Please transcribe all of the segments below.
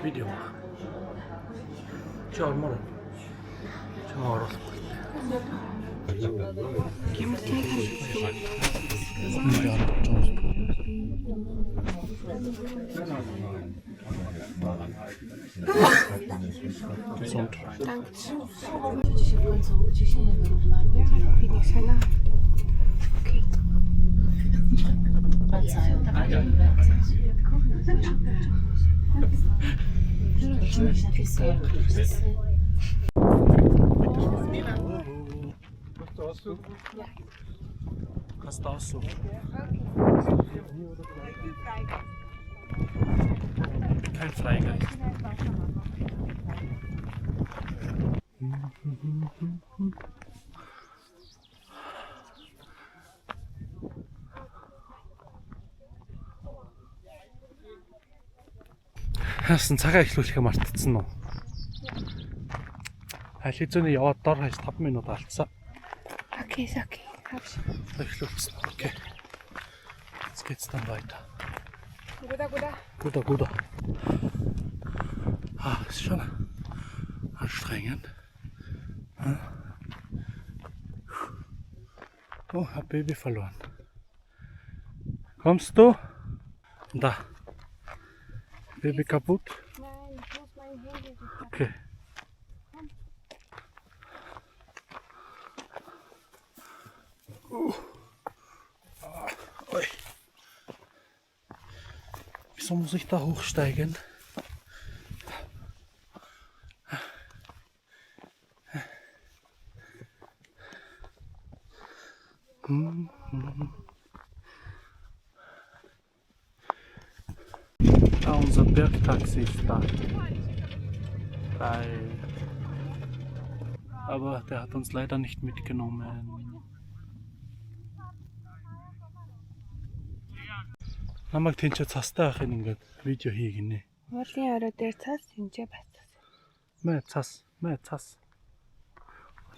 Видео. Чи ормоор. Чамаа оруулахгүй. Ямар тийм Kastasu. Kein Freigeist. Хасан цагаа эхлүүлэхээ мартчихсан уу? Хайлтзууны яваад дор хаяж 5 минут алдсан. Окей. Эхлүүлсэн. Окей. Let's get started weiter. Guter. Ist schon anstrengend. Oh, hab Baby verloren. Kommst du? Da. Baby kaputt? Nein, ich muss mein Handy sichern. Okay. Ui. Wieso muss ich da hochsteigen? Unser Bergtaxi ist da. Geil. Aber der hat uns leider nicht mitgenommen. Намайг тэнцээ цастай авахын ингээд видео хийгинэ. Уулын орой дээр цас хинжээ бацсан. Мэ цас.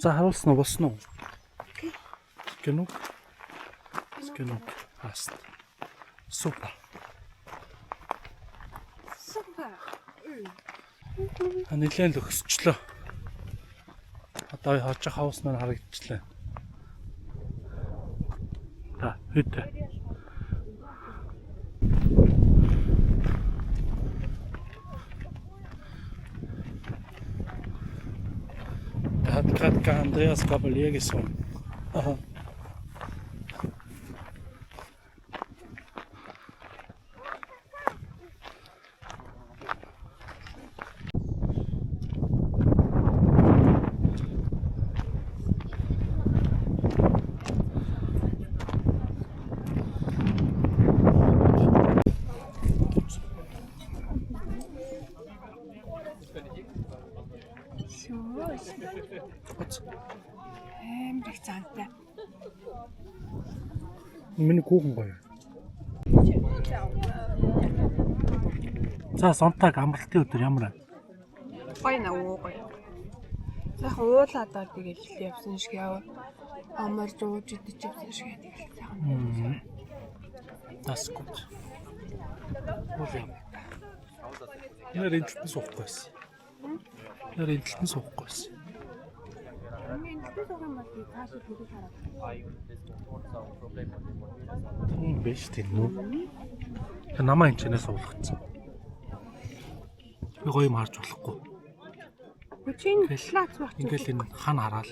За харуулсан уу болсон уу? Окей. Genug. Ist genug. Passt. Super. Нэлээд л өсчлөө. Одоо хожих хаус маань харагдчихлаа. Да, Hütte. Da hat gerade Andreas Gabalier gesungen. Aha. Амар их цаантай. Миний кухн гоё. За сонтаг амралтын өдөр ямар вэ? Гоё гоё. Сайхан уулаад тэгэл явсан шиг яв. Амар жууж идэж явсан шиг тэгэл сайхан. Das ist gut. Нэр энтэлтэн суухгүй байсан. Нэр энтэлтэн суухгүй байсан. Биш тийм үү? Намаа энэчнээс суулгацсан. Би гоё юм харж болохгүй. Хүчин лаац багч. Ингээл энэ хан хараал.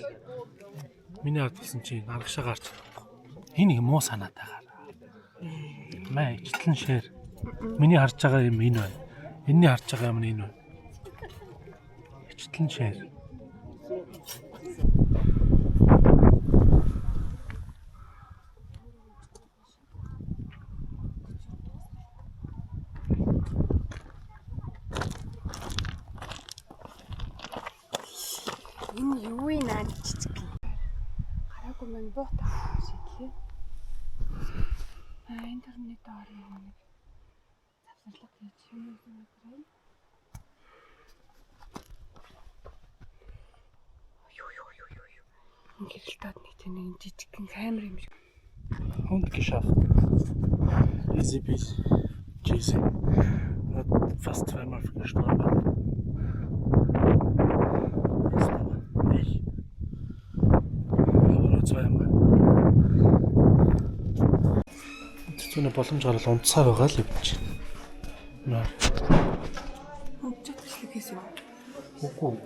Миний хадсан чинь аргашаа гарч чадахгүй. Энэ юм уу санаад байгаа. Мэ ичлэн шэр. Миний харж байгаа юм энэ байна. Энэний харж байгаа юм энэ байна. Ичлэн шэр. Энэ юу вэ наа чичиг. Гараагүй мэн боот шидлээ. Интернет орно нэг завсарлага хийж юм уу? Гэрэлтад нэг тийм жижигхэн камер юм шиг. Und geschafft. Easy peasy. Cheesy. Not fast zweimal gestorben. Ich. Aber nur zweimal. Тэцүүний боломж гарал унтсаар байгаа л явж байна. Унтчих бичлэг хийсэн. Үгүй.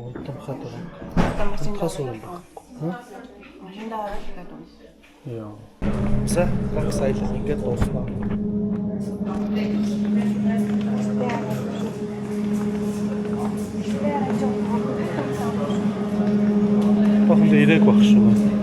Унтахад байгаа. Унтахаас өөр байна. Машинд аваад ихэд унт. Яа. За, баг сайлал ингээд дуусна. Бахан дээрэг багш шүү.